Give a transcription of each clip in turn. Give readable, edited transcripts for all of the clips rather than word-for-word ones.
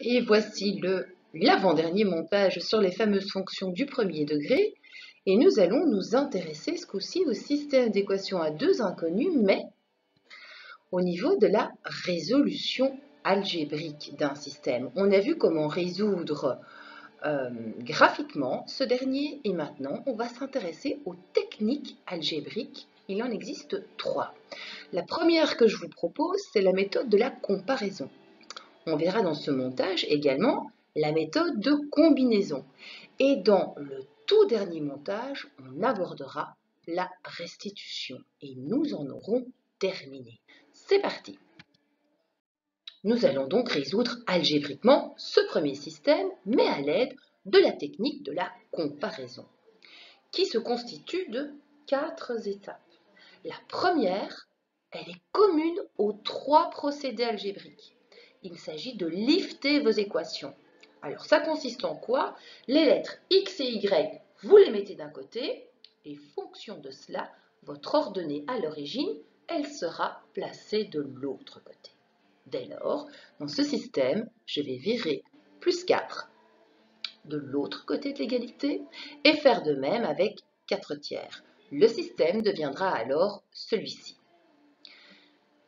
Et voici l'avant-dernier montage sur les fameuses fonctions du premier degré. Et nous allons nous intéresser ce coup-ci au système d'équations à deux inconnus, mais au niveau de la résolution algébrique d'un système. On a vu comment résoudre graphiquement ce dernier et maintenant on va s'intéresser aux techniques algébriques. Il en existe trois. La première que je vous propose, c'est la méthode de la comparaison. On verra dans ce montage également la méthode de combinaison. Et dans le tout dernier montage, on abordera la restitution. Et nous en aurons terminé. C'est parti! Nous allons donc résoudre algébriquement ce premier système, mais à l'aide de la technique de la comparaison, qui se constitue de 4 étapes. La première, elle est commune aux 3 procédés algébriques. Il s'agit de lifter vos équations. Alors ça consiste en quoi? Les lettres X et Y, vous les mettez d'un côté, et fonction de cela, votre ordonnée à l'origine, elle sera placée de l'autre côté. Dès lors, dans ce système, je vais virer plus 4 de l'autre côté de l'égalité et faire de même avec 4 tiers. Le système deviendra alors celui-ci.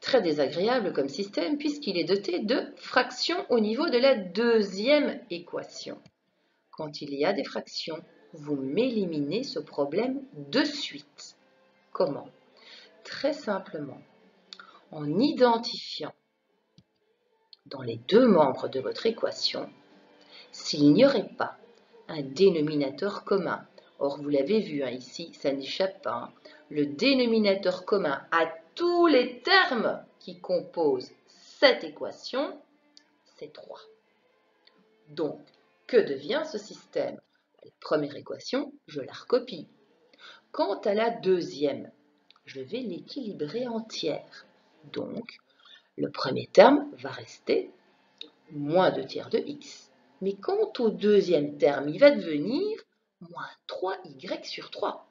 Très désagréable comme système puisqu'il est doté de fractions au niveau de la deuxième équation. Quand il y a des fractions, vous m'éliminez ce problème de suite. Comment? Très simplement, en identifiant dans les deux membres de votre équation s'il n'y aurait pas un dénominateur commun. Or, vous l'avez vu ici, ça n'échappe pas. Le dénominateur commun à tous les termes qui composent cette équation, c'est 3. Donc, que devient ce système? La première équation, je la recopie. Quant à la deuxième, je vais l'équilibrer entière. Donc, le premier terme va rester moins 2 tiers de x. Mais quant au deuxième terme, il va devenir moins 3y sur 3,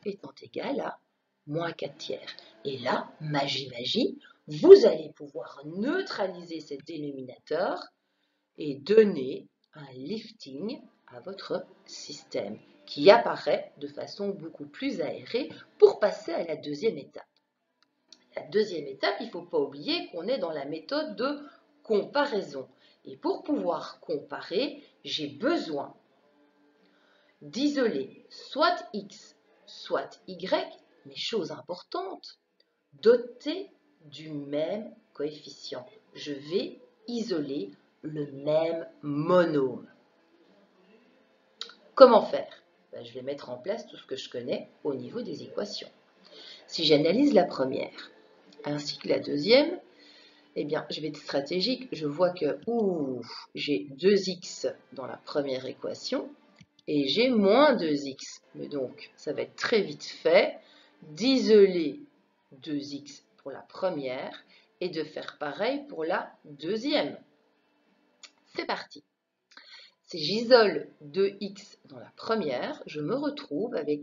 étant égal à moins 4 tiers. Et là, magie, magie, vous allez pouvoir neutraliser ce dénominateur et donner un lifting à votre système qui apparaît de façon beaucoup plus aérée pour passer à la deuxième étape. La deuxième étape, il ne faut pas oublier qu'on est dans la méthode de comparaison. Et pour pouvoir comparer, j'ai besoin d'isoler soit x, soit y, mais chose importante, dotés du même coefficient. Je vais isoler le même monôme. Comment faire? Je vais mettre en place tout ce que je connais au niveau des équations. Si j'analyse la première ainsi que la deuxième, eh bien, je vais être stratégique. Je vois que j'ai 2x dans la première équation et j'ai moins 2x. Mais donc, ça va être très vite fait d'isoler 2x pour la première et de faire pareil pour la deuxième. C'est parti. Si j'isole 2x dans la première, je me retrouve avec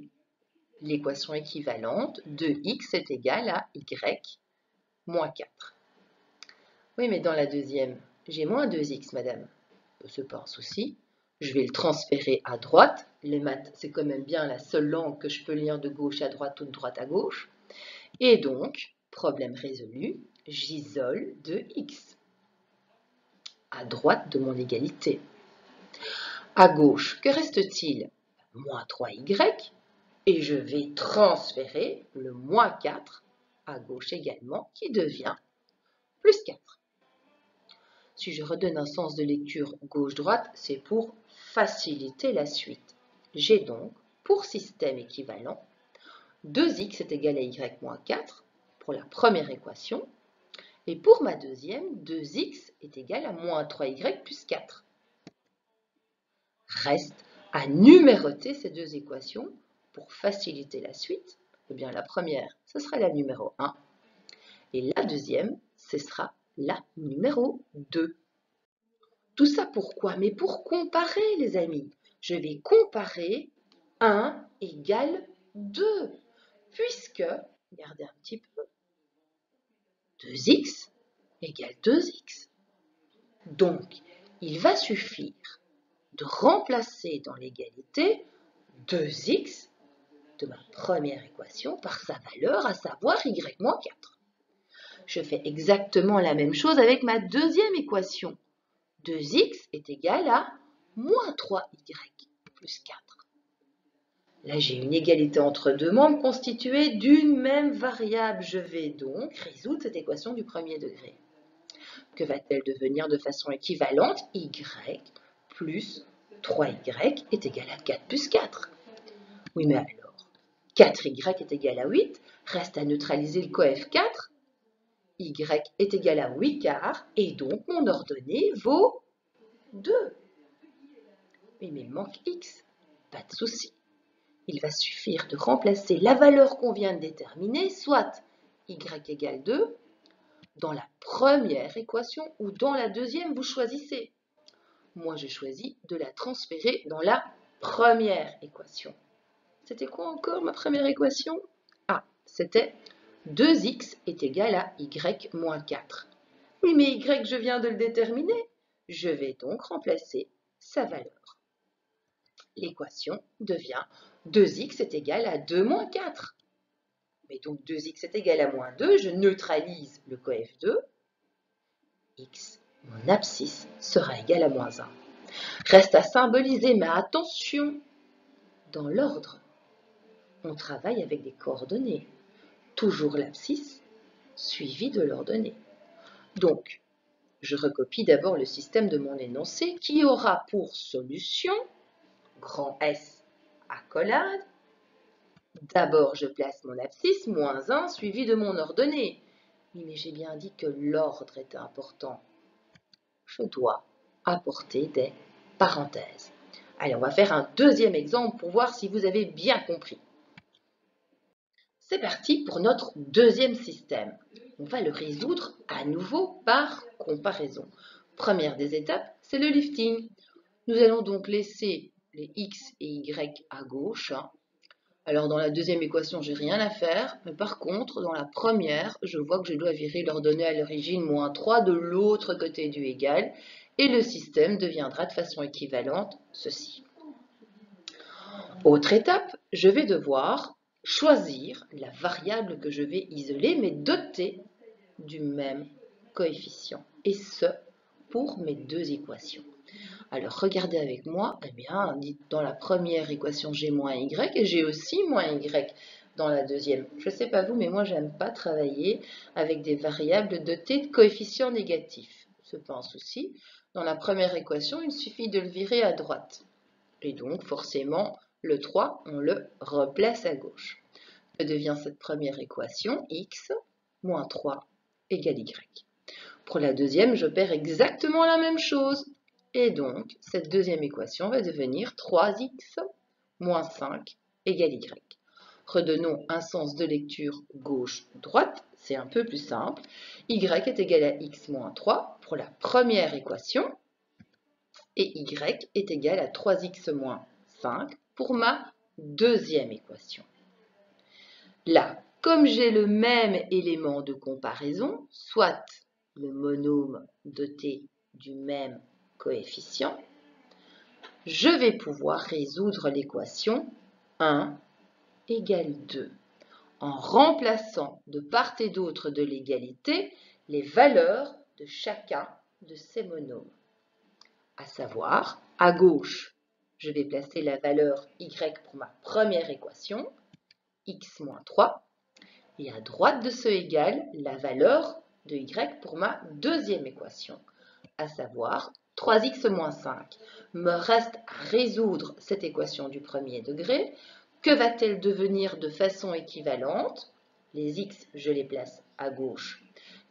l'équation équivalente. 2x est égal à y moins 4. Oui, mais dans la deuxième, j'ai moins 2x, madame. C'est pas un souci. Je vais le transférer à droite. Les maths, c'est quand même bien la seule langue que je peux lire de gauche à droite ou de droite à gauche. Et donc, problème résolu, j'isole 2x à droite de mon égalité. À gauche, que reste-t-il? Moins 3y. Et je vais transférer le moins 4 à gauche également, qui devient plus 4. Si je redonne un sens de lecture gauche-droite, c'est pour faciliter la suite. J'ai donc, pour système équivalent, 2x est égal à y moins 4 pour la première équation. Et pour ma deuxième, 2x est égal à moins 3y plus 4. Reste à numéroter ces deux équations pour faciliter la suite. Eh bien, la première, ce sera la numéro 1. Et la deuxième, ce sera la numéro 2. Tout ça pourquoi? Mais pour comparer, les amis. Je vais comparer 1 égale 2, puisque, regardez un petit peu, 2x égale 2x. Donc, il va suffire de remplacer dans l'égalité 2x de ma première équation par sa valeur, à savoir y-4. Je fais exactement la même chose avec ma deuxième équation. 2x est égal à moins 3y plus 4. Là, j'ai une égalité entre deux membres constitués d'une même variable. Je vais donc résoudre cette équation du premier degré. Que va-t-elle devenir de façon équivalente? Y plus 3y est égal à 4 plus 4. Oui, mais alors, 4y est égal à 8. Reste à neutraliser le coef 4. Y est égal à 8 quarts et donc mon ordonnée vaut 2. Oui, mais il manque x. Pas de souci. Il va suffire de remplacer la valeur qu'on vient de déterminer, soit y égale 2, dans la première équation ou dans la deuxième, vous choisissez. Moi, je choisis de la transférer dans la première équation. C'était quoi encore ma première équation? Ah, c'était 2x est égal à y moins 4. Oui, mais y, je viens de le déterminer. Je vais donc remplacer sa valeur. L'équation devient 2x est égal à 2 moins 4. Mais donc 2x est égal à moins 2, je neutralise le coef 2. X, mon abscisse, sera égal à moins 1. Reste à symboliser, mais attention, dans l'ordre, on travaille avec des coordonnées. Toujours l'abscisse suivi de l'ordonnée. Donc, je recopie d'abord le système de mon énoncé qui aura pour solution, grand S accolade. D'abord, je place mon abscisse, moins 1, suivi de mon ordonnée. Oui, mais j'ai bien dit que l'ordre était important. Je dois apporter des parenthèses. Allez, on va faire un deuxième exemple pour voir si vous avez bien compris. C'est parti pour notre deuxième système. On va le résoudre à nouveau par comparaison. Première des étapes, c'est le lifting. Nous allons donc laisser les x et y à gauche. Alors dans la deuxième équation, j'ai rien à faire, mais par contre, dans la première, je vois que je dois virer l'ordonnée à l'origine moins 3 de l'autre côté du égal, et le système deviendra de façon équivalente ceci. Autre étape, je vais devoir choisir la variable que je vais isoler, mais dotée du même coefficient, et ce, pour mes deux équations. Alors, regardez avec moi, eh bien, dans la première équation, j'ai moins y et j'ai aussi moins y dans la deuxième. Je ne sais pas vous, mais moi, j'aime pas travailler avec des variables dotées de coefficients négatifs. Ce n'est pas un souci. Dans la première équation, il suffit de le virer à droite. Et donc, forcément, le 3, on le replace à gauche. Que devient cette première équation? X moins 3 égale y. Pour la deuxième, je perds exactement la même chose. Et donc, cette deuxième équation va devenir 3x moins 5 égale y. Redonnons un sens de lecture gauche-droite, c'est un peu plus simple. Y est égal à x moins 3 pour la première équation et y est égal à 3x moins 5 pour ma deuxième équation. Là, comme j'ai le même élément de comparaison, soit le monôme doté du même coefficient, je vais pouvoir résoudre l'équation 1 égale 2 en remplaçant de part et d'autre de l'égalité les valeurs de chacun de ces monômes. À savoir, à gauche, je vais placer la valeur y pour ma première équation, x moins 3, et à droite de ce égal, la valeur de y pour ma deuxième équation, à savoir 3x moins 5. Me reste à résoudre cette équation du premier degré. Que va-t-elle devenir de façon équivalente? Les x, je les place à gauche.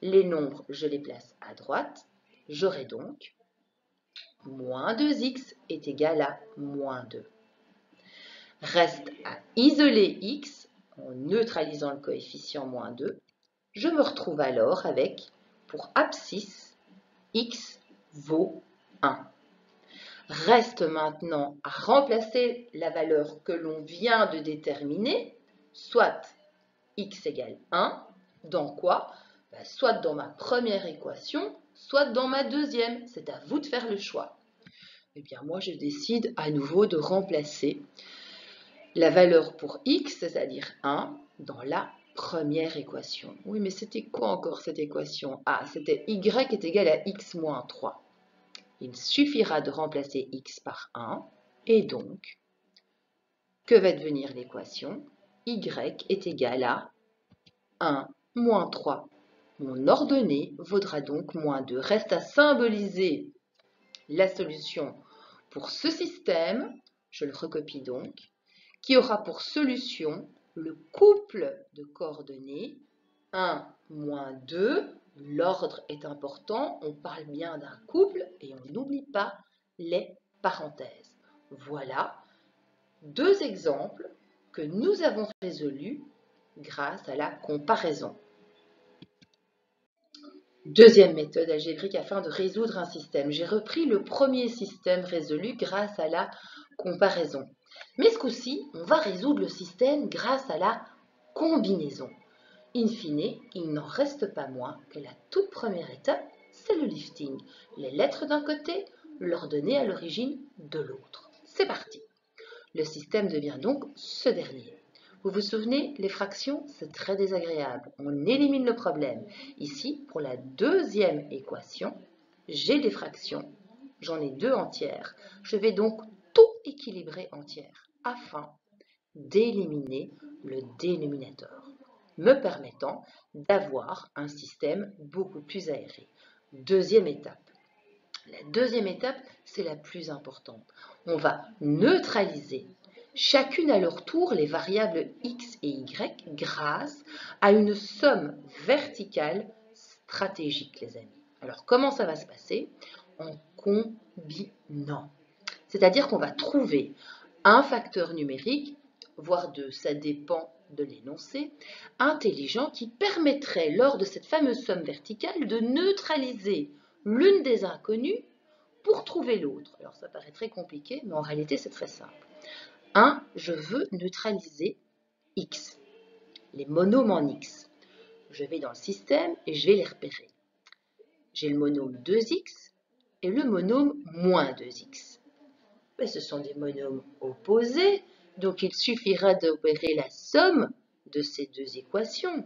Les nombres, je les place à droite. J'aurai donc moins 2x est égal à moins 2. Reste à isoler x en neutralisant le coefficient moins 2. Je me retrouve alors avec, pour abscisse, x vaut 1. Reste maintenant à remplacer la valeur que l'on vient de déterminer, soit x égale 1, dans quoi? Soit dans ma première équation, soit dans ma deuxième. C'est à vous de faire le choix. Eh bien, moi, je décide à nouveau de remplacer la valeur pour x, c'est-à-dire 1, dans la première équation. Oui, mais c'était quoi encore cette équation? Ah, c'était y est égal à x moins 3. Il suffira de remplacer x par 1, et donc, que va devenir l'équation? Y est égal à 1 moins 3. Mon ordonnée vaudra donc moins 2. Reste à symboliser la solution pour ce système, je le recopie donc, qui aura pour solution le couple de coordonnées 1 moins 2. L'ordre est important, on parle bien d'un couple et on n'oublie pas les parenthèses. Voilà deux exemples que nous avons résolus grâce à la comparaison. Deuxième méthode algébrique afin de résoudre un système. J'ai repris le premier système résolu grâce à la comparaison. Mais ce coup-ci, on va résoudre le système grâce à la combinaison. In fine, il n'en reste pas moins que la toute première étape, c'est le lifting. Les lettres d'un côté, l'ordonnée à l'origine de l'autre. C'est parti. Le système devient donc ce dernier. Vous vous souvenez, les fractions, c'est très désagréable. On élimine le problème. Ici, pour la deuxième équation, j'ai des fractions. J'en ai 2 entières. Je vais donc tout équilibrer entière afin d'éliminer le dénominateur, me permettant d'avoir un système beaucoup plus aéré. Deuxième étape. La deuxième étape, c'est la plus importante. On va neutraliser chacune à leur tour les variables x et y grâce à une somme verticale stratégique, les amis. Alors, comment ça va se passer? En combinant. C'est-à-dire qu'on va trouver un facteur numérique, voire deux, ça dépend de l'énoncé, intelligent qui permettrait, lors de cette fameuse somme verticale, de neutraliser l'une des inconnues pour trouver l'autre. Alors ça paraît très compliqué, mais en réalité c'est très simple. 1, je veux neutraliser x, les monômes en x. Je vais dans le système et je vais les repérer. J'ai le monôme 2x et le monôme moins 2x. Mais ce sont des monômes opposés, donc il suffira d'opérer la somme de ces deux équations.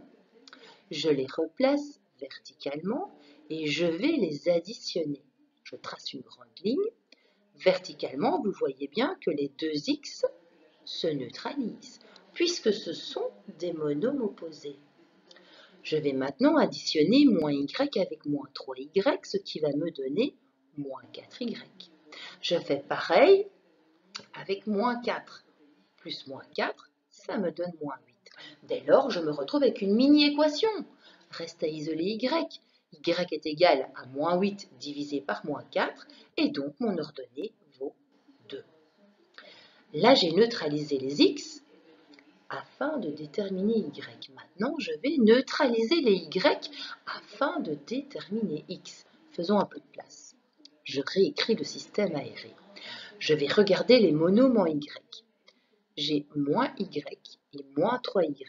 Je les replace verticalement et je vais les additionner. Je trace une grande ligne. Verticalement, vous voyez bien que les deux x se neutralisent, puisque ce sont des monômes opposés. Je vais maintenant additionner moins y avec moins 3y, ce qui va me donner moins 4y. Je fais pareil avec moins 4 plus moins 4, ça me donne moins 8. Dès lors, je me retrouve avec une mini-équation. Reste à isoler y. Y est égal à moins 8 divisé par moins 4, et donc mon ordonnée vaut 2. Là, j'ai neutralisé les x afin de déterminer y. Maintenant, je vais neutraliser les y afin de déterminer x. Faisons un peu de place. Je réécris le système aéré. Je vais regarder les monômes en y. J'ai moins y et moins 3y.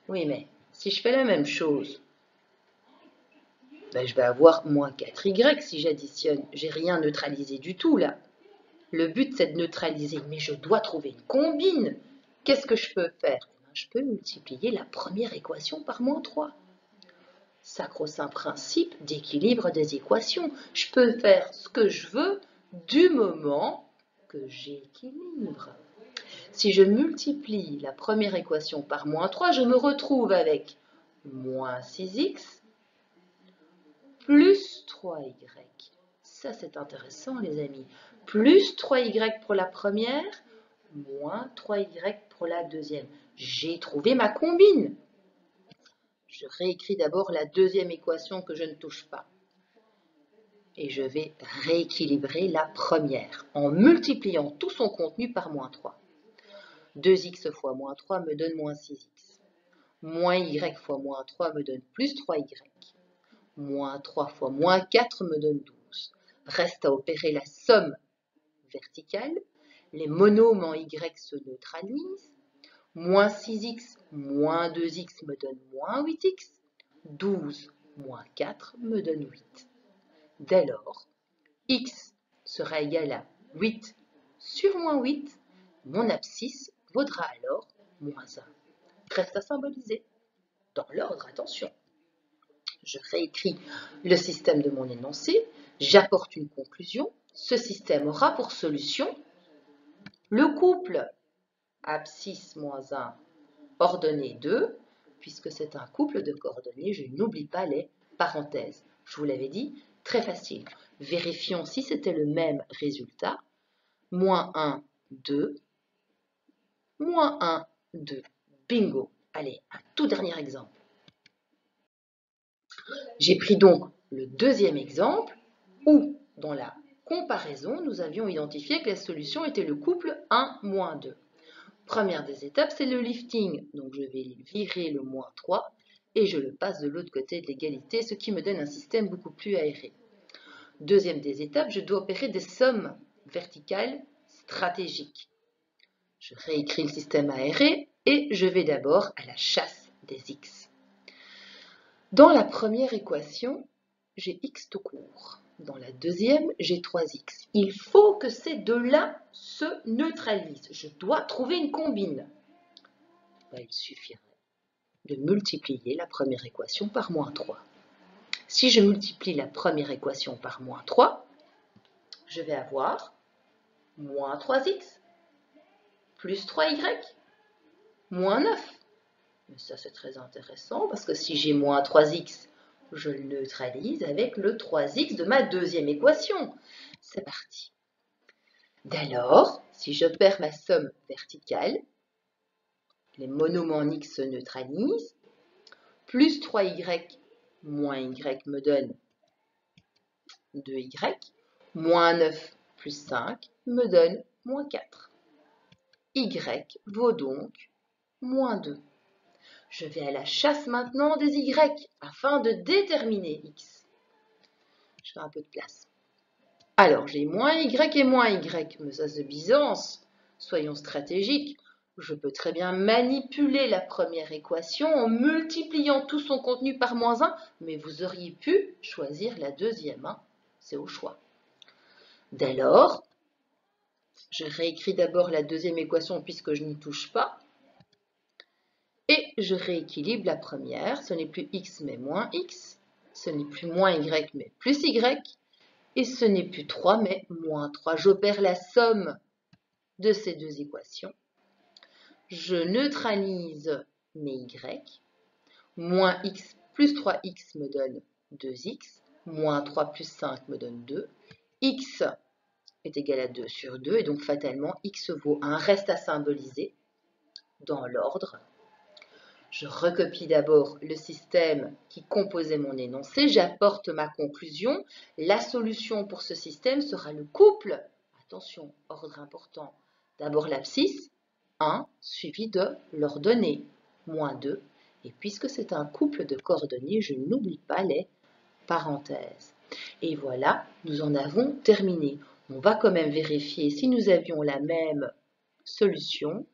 Oui, mais si je fais la même chose, ben, je vais avoir moins 4y si j'additionne. J'ai rien neutralisé du tout là. Le but, c'est de neutraliser, mais je dois trouver une combine. Qu'est-ce que je peux faire? Je peux multiplier la première équation par moins 3. Sacro-saint principe d'équilibre des équations. Je peux faire ce que je veux du moment que j'équilibre. Si je multiplie la première équation par moins 3, je me retrouve avec moins 6x plus 3y. Ça, c'est intéressant, les amis. Plus 3y pour la première, moins 3y pour la deuxième. J'ai trouvé ma combine. Je réécris d'abord la deuxième équation que je ne touche pas. Et je vais rééquilibrer la première en multipliant tout son contenu par moins 3. 2x fois moins 3 me donne moins 6x. Moins y fois moins 3 me donne plus 3y. Moins 3 fois moins 4 me donne 12. Reste à opérer la somme verticale. Les monômes en y se neutralisent. Moins 6x moins 2x me donne moins 8x. 12 moins 4 me donne 8. Dès lors, x sera égal à 8 sur moins 8. Mon abscisse vaudra alors moins 1. Reste à symboliser. Dans l'ordre, attention. Je réécris le système de mon énoncé, j'apporte une conclusion. Ce système aura pour solution le couple abscisse moins 1, ordonnée 2, puisque c'est un couple de coordonnées, je n'oublie pas les parenthèses. Je vous l'avais dit, très facile. Vérifions si c'était le même résultat. Moins 1, 2. Moins 1, 2. Bingo. Allez, un tout dernier exemple. J'ai pris donc le deuxième exemple où, dans la comparaison, nous avions identifié que la solution était le couple 1, moins 2. Première des étapes, c'est le lifting. Donc je vais virer le moins 3 et je le passe de l'autre côté de l'égalité, ce qui me donne un système beaucoup plus aéré. Deuxième des étapes, je dois opérer des sommes verticales stratégiques. Je réécris le système aéré et je vais d'abord à la chasse des x. Dans la première équation, j'ai x tout court. Dans la deuxième, j'ai 3x. Il faut que ces deux-là se neutralisent. Je dois trouver une combine. Il suffirait de multiplier la première équation par moins 3. Si je multiplie la première équation par moins 3, je vais avoir moins 3x plus 3y moins 9. Mais ça, c'est très intéressant parce que si j'ai moins 3x, je le neutralise avec le 3x de ma deuxième équation. C'est parti. Dès lors, si je perds ma somme verticale, les monoments en x se neutralisent. Plus 3y moins y me donne 2y. Moins 9 plus 5 me donne moins 4. Y vaut donc moins 2. Je vais à la chasse maintenant des y afin de déterminer x. Je fais un peu de place. Alors, j'ai moins y et moins y, mais ça c'est Byzance. Soyons stratégiques. Je peux très bien manipuler la première équation en multipliant tout son contenu par moins 1, mais vous auriez pu choisir la deuxième. Hein. C'est au choix. Dès lors, je réécris d'abord la deuxième équation puisque je n'y touche pas. Et je rééquilibre la première. Ce n'est plus x mais moins x. Ce n'est plus moins y mais plus y. Et ce n'est plus 3 mais moins 3. J'opère la somme de ces deux équations. Je neutralise mes y. Moins x plus 3x me donne 2x. Moins 3 plus 5 me donne 2. X est égal à 2 sur 2 et donc fatalement x vaut 1. Reste à symboliser dans l'ordre. Je recopie d'abord le système qui composait mon énoncé, j'apporte ma conclusion. La solution pour ce système sera le couple, attention, ordre important, d'abord l'abscisse, 1, suivi de l'ordonnée, moins 2. Et puisque c'est un couple de coordonnées, je n'oublie pas les parenthèses. Et voilà, nous en avons terminé. On va quand même vérifier si nous avions la même solution,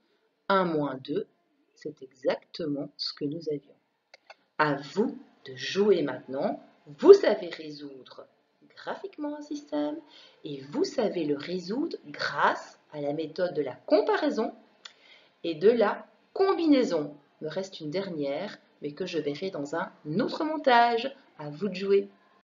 1 moins 2. C'est exactement ce que nous avions. À vous de jouer maintenant. Vous savez résoudre graphiquement un système et vous savez le résoudre grâce à la méthode de la comparaison et de la combinaison. Il me reste une dernière, mais que je verrai dans un autre montage. À vous de jouer.